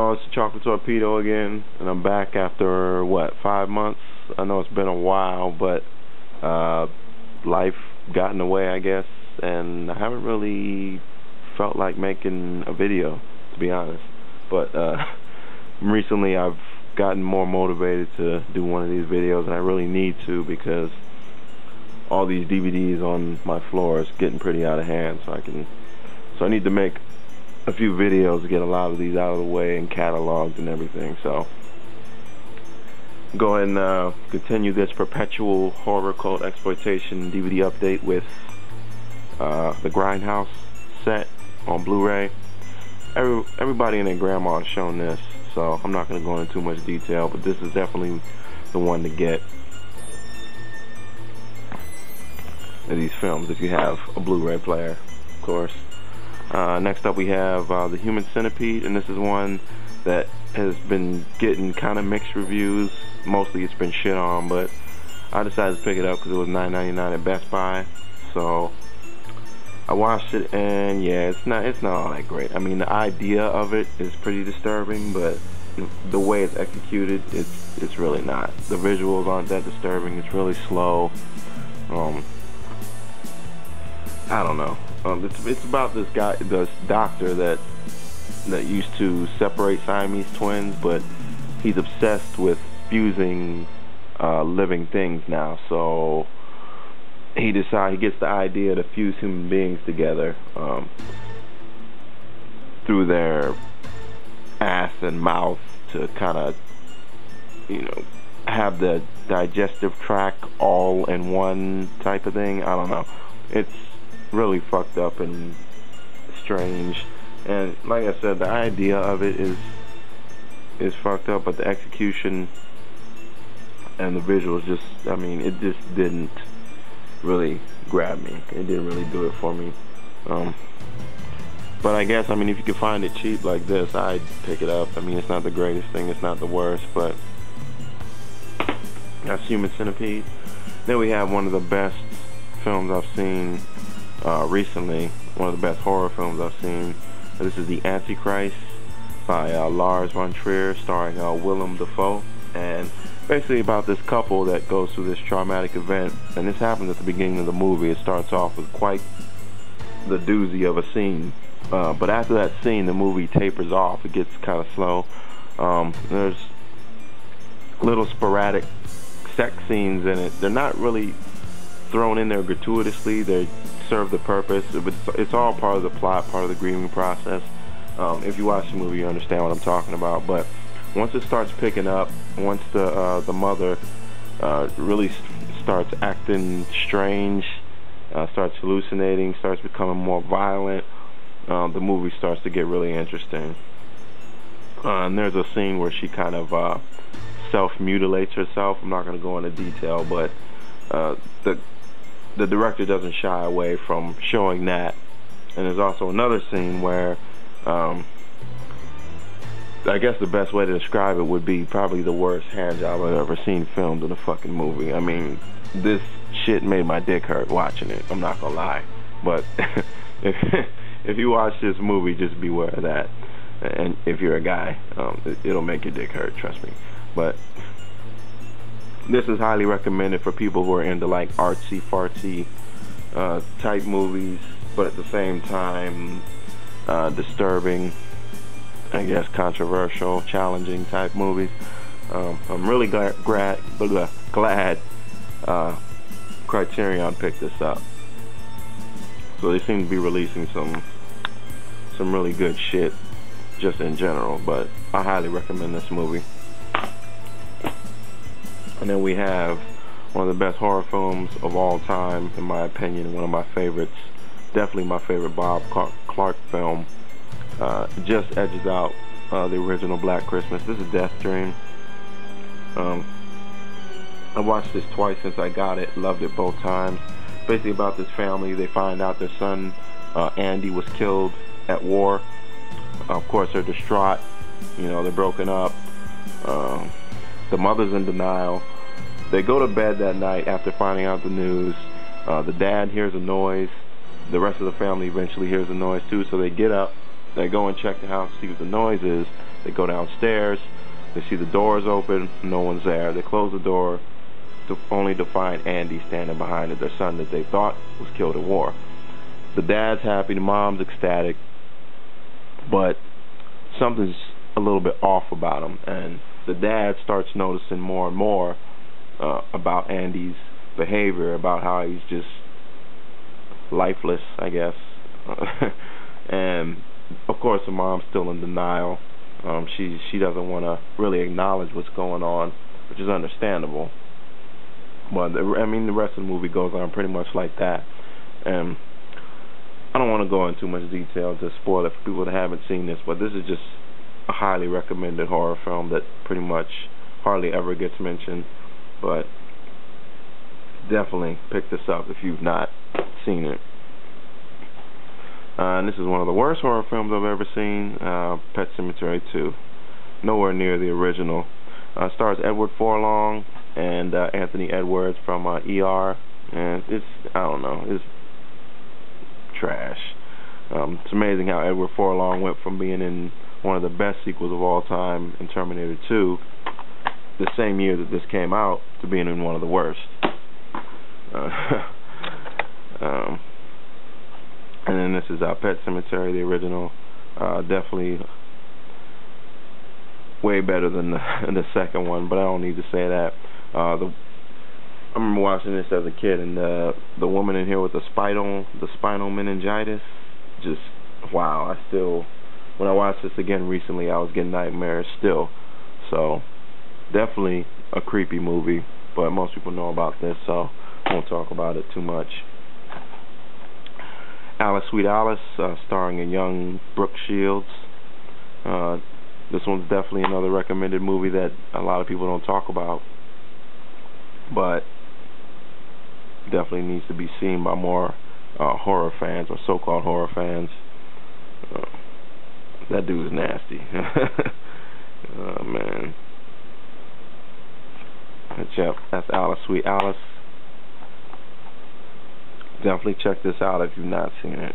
y'all, it's Chocolate Torpedo again, and I'm back after, what, 5 months? I know it's been a while, but life got in the way, I guess, and I haven't really felt like making a video, to be honest. But recently I've gotten more motivated to do one of these videos, and I really need to, because all these DVDs on my floor is getting pretty out of hand, so I need to make a few videos to get a lot of these out of the way and cataloged and everything. So go ahead and continue this perpetual horror cult exploitation DVD update with the Grindhouse set on Blu-ray. Everybody and their grandma has shown this, so I'm not going to go into too much detail, but this is definitely the one to get of these films if you have a Blu-ray player, of course. Next up we have The Human Centipede, and this is one that has been getting kind of mixed reviews. Mostly it's been shit on, but I decided to pick it up because it was $9.99 at Best Buy. So I watched it, and yeah, it's not all that great. I mean, the idea of it is pretty disturbing, but the way it's executed, it's really not. The visuals aren't that disturbing. It's really slow. I don't know. It's about this guy, this doctor that used to separate Siamese twins, but he's obsessed with fusing living things now. So he gets the idea to fuse human beings together through their ass and mouth to kind of, have the digestive tract all in one type of thing. I don't know. It's really fucked up and strange, and like I said, the idea of it is fucked up, but the execution and the visuals just, I mean, it just didn't really grab me. It didn't really do it for me. But I guess, I mean, if you can find it cheap like this, I'd pick it up. I mean, it's not the greatest thing, it's not the worst, but that's Human Centipede. Then we have one of the best films I've seen recently, one of the best horror films I've seen. This is The Antichrist by Lars von Trier, starring Willem Dafoe, and basically about this couple that goes through this traumatic event, and this happens at the beginning of the movie. It starts off with quite the doozy of a scene, but after that scene the movie tapers off. It gets kind of slow. There's little sporadic sex scenes in it. They're not really thrown in there gratuitously. They serve the purpose. It's all part of the plot, part of the grieving process. If you watch the movie, you understand what I'm talking about. But once it starts picking up, once the mother really starts acting strange, starts hallucinating, starts becoming more violent, the movie starts to get really interesting. And there's a scene where she kind of self-mutilates herself. I'm not going to go into detail, but the director doesn't shy away from showing that. And there's also another scene where I guess the best way to describe it would be probably the worst hand job I've ever seen filmed in a fucking movie. I mean, this shit made my dick hurt watching it, I'm not gonna lie. But if you watch this movie, just beware of that. And if you're a guy, it'll make your dick hurt, trust me. But this is highly recommended for people who are into like artsy fartsy type movies, but at the same time disturbing, I guess controversial, challenging type movies. I'm really glad Criterion picked this up. So they seem to be releasing some really good shit just in general, but I highly recommend this movie. And then we have one of the best horror films of all time, in my opinion, one of my favorites, definitely my favorite Bob Clark film. Just edges out the original Black Christmas. This is Death Dream. I watched this twice since I got it, loved it both times. Basically about this family. They find out their son Andy was killed at war. Of course they're distraught, they're broken up. The mother's in denial. They go to bed that night after finding out the news. The dad hears a noise. The rest of the family eventually hears a noise too, so they get up They go and check the house to see what the noise is. They go downstairs. They see the doors open. No one's there. They close the door only to find Andy standing behind it, their son that they thought was killed in war. The dad's happy. The mom's ecstatic. But something's a little bit off about him. And the dad starts noticing more and more about Andy's behavior, about how he's just lifeless, I guess. And of course the mom's still in denial. She doesn't want to really acknowledge what's going on, which is understandable. But the rest of the movie goes on pretty much like that. And I don't want to go into too much detail to spoil it for people that haven't seen this, but this is just a highly recommended horror film that pretty much hardly ever gets mentioned. But definitely pick this up if you've not seen it. And this is one of the worst horror films I've ever seen, Pet Sematary 2. Nowhere near the original. Stars Edward Furlong and Anthony Edwards from ER. And I don't know, it's trash. It's amazing how Edward Furlong went from being in one of the best sequels of all time in Terminator 2, the same year that this came out, to being in one of the worst. And then this is Pet Sematary, the original. Definitely way better than the second one, but I don't need to say that. I remember watching this as a kid, and the woman in here with the spinal meningitis, just wow. When I watched this again recently, I was getting nightmares still. So definitely a creepy movie, but most people know about this, so I won't talk about it too much. Alice, Sweet Alice, starring a young Brooke Shields. This one's definitely another recommended movie that a lot of people don't talk about, but definitely needs to be seen by more horror fans, or so-called horror fans. That dude is nasty. Oh, man. That's Alice, Sweet Alice. Definitely check this out if you've not seen it.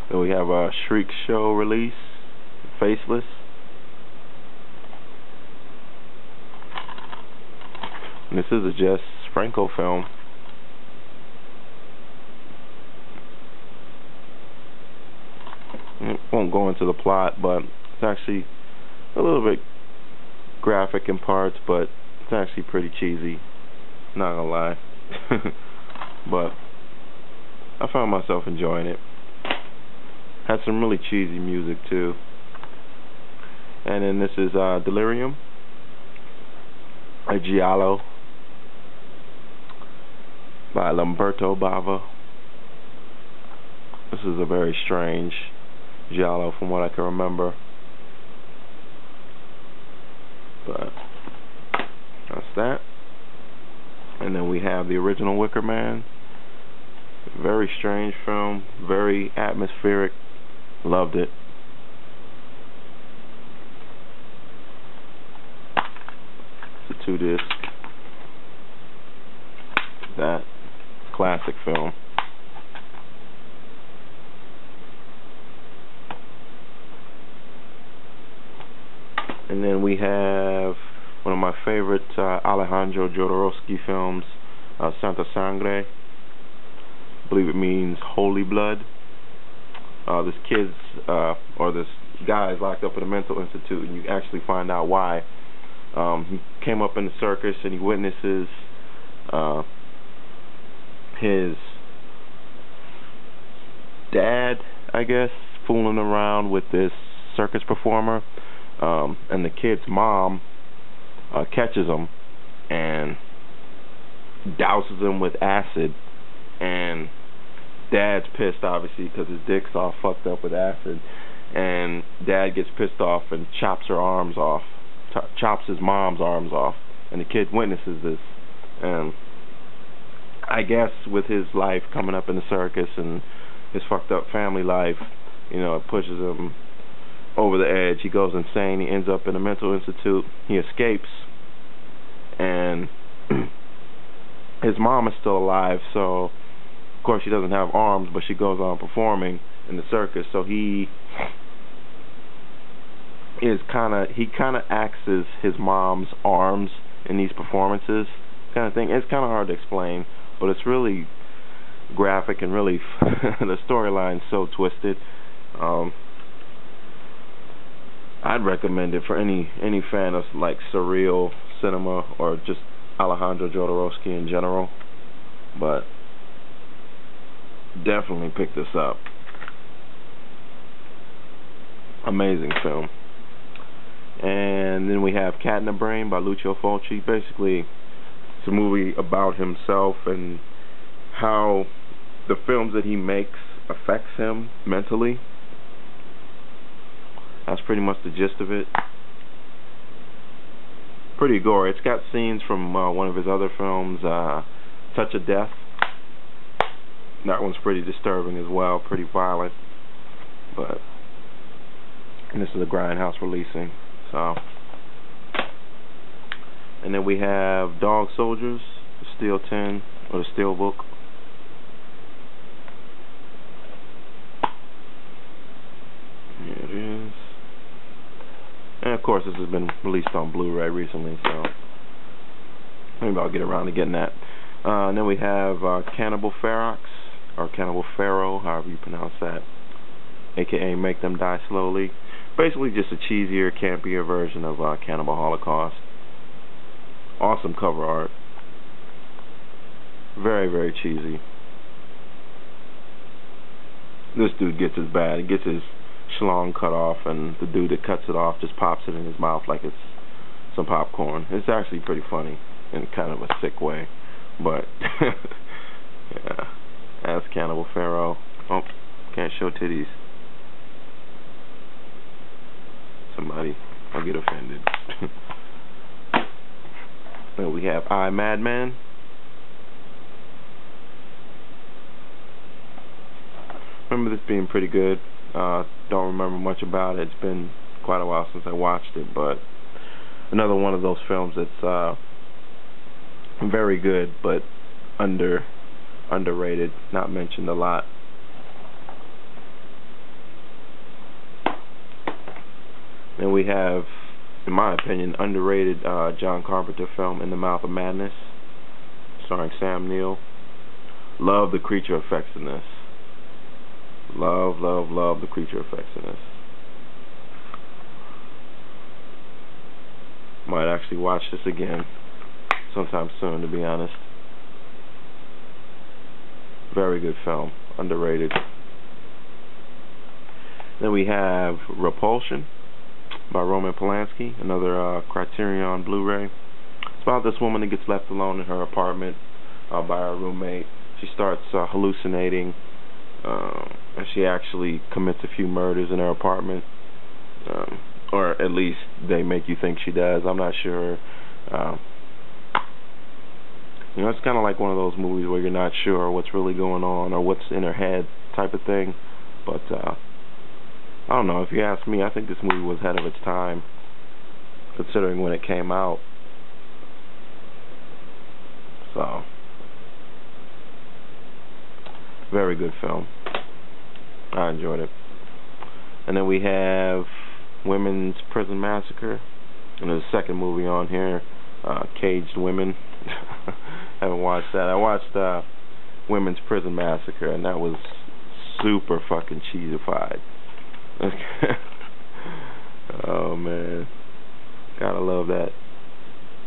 Then we have a Shriek Show release, Faceless. And this is a Jess Franco film. I won't go into the plot, but it's actually a little bit graphic in parts, but it's actually pretty cheesy, not gonna lie. But I found myself enjoying it. Had some really cheesy music too. And then this is Delirium, a Giallo by Lamberto Bava. This is a very strange Giallo from what I can remember. But that's that. And then we have the original Wicker Man. Very strange film, very atmospheric. Loved it. It's a 2-disc. That classic film. And then we have one of my favorite Alejandro Jodorowsky films, Santa Sangre. I believe it means holy blood. This guy is locked up in a mental institute, and you actually find out why. He came up in the circus, and he witnesses his dad, I guess, fooling around with this circus performer. And the kid's mom catches him and douses him with acid, and dad's pissed obviously because his dick's all fucked up with acid, and dad gets pissed off and chops her arms off, chops his mom's arms off, and the kid witnesses this. And I guess with his life coming up in the circus and his fucked up family life, you know, it pushes him over the edge. He goes insane. He ends up in a mental institute. He escapes, and his mom is still alive, so of course she doesn't have arms, but she goes on performing in the circus. So he kind of acts as his mom's arms in these performances, kind of thing. It's kind of hard to explain, but it's really graphic and really the storyline's so twisted. I'd recommend it for any fan of like surreal cinema or just Alejandro Jodorowsky in general. But definitely pick this up. Amazing film. And then we have Cat in the Brain by Lucio Fulci. Basically, it's a movie about himself and how the films that he makes affects him mentally. That's pretty much the gist of it. Pretty gory. It's got scenes from one of his other films, Touch of Death. That one's pretty disturbing as well, pretty violent. But and this is a Grindhouse releasing. So, and then we have Dog Soldiers, the Steel 10 or the Steel Book. Here it is. And of course, this has been released on Blu-ray recently, so maybe I'll get around to getting that. And then we have Cannibal Ferox, or Cannibal Pharaoh, however you pronounce that, aka Make Them Die Slowly. Basically just a cheesier, campier version of Cannibal Holocaust. Awesome cover art. Very, very cheesy. This dude gets his bad. He gets his schlong cut off, and the dude that cuts it off just pops it in his mouth like it's some popcorn. It's actually pretty funny in kind of a sick way. But, yeah. That's Cannibal Pharaoh. Oh, can't show titties. Somebody, I'll get offended. Then we have I, Madman. Remember this being pretty good. Don't remember much about it. It's been quite a while since I watched it, but another one of those films that's very good, but underrated, not mentioned a lot. And we have, in my opinion, underrated John Carpenter film, In the Mouth of Madness, starring Sam Neill. Love the creature effects in this. Love, love, love the creature effects in this. Might actually watch this again sometime soon, to be honest. Very good film, underrated. Then we have Repulsion by Roman Polanski, another Criterion Blu-ray. It's about this woman that gets left alone in her apartment by her roommate. She starts hallucinating, and she actually commits a few murders in her apartment, or at least they make you think she does. I'm not sure. You know, it's kind of like one of those movies where you're not sure what's really going on or what's in her head type of thing. But I don't know. If you ask me, I think this movie was ahead of its time, considering when it came out. So, very good film. I enjoyed it. And then we have Women's Prison Massacre. And there's a second movie on here, Caged Women. Haven't watched that. I watched Women's Prison Massacre, and that was super fucking cheesified. Oh man, gotta love that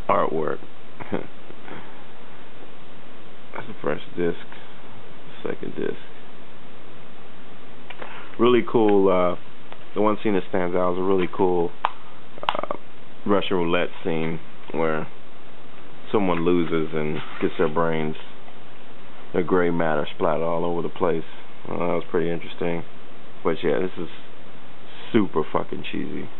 artwork. That's the first disc. Second disc. Really cool. The one scene that stands out is a really cool Russian roulette scene where someone loses and gets their brains, their gray matter splattered all over the place. That was pretty interesting. But yeah, this is super fucking cheesy.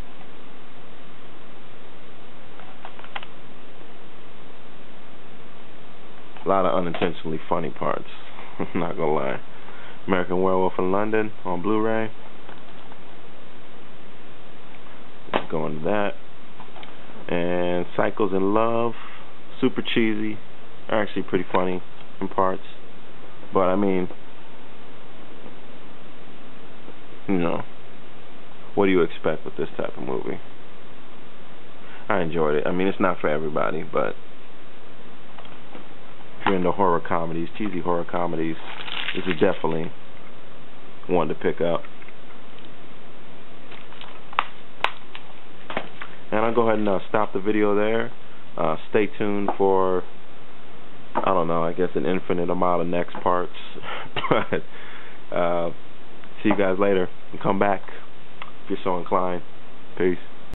A lot of unintentionally funny parts. I'm not gonna lie. American Werewolf in London on Blu-ray. Let's go into that. And Cycles in Love, super cheesy. are actually pretty funny in parts. But I mean, you know, what do you expect with this type of movie? I enjoyed it. I mean, it's not for everybody, but if you're into horror comedies, cheesy horror comedies, this is definitely one to pick up. And I'll go ahead and stop the video there. Stay tuned for, I don't know, I guess an infinite amount of next parts. But see you guys later. And come back if you're so inclined. Peace.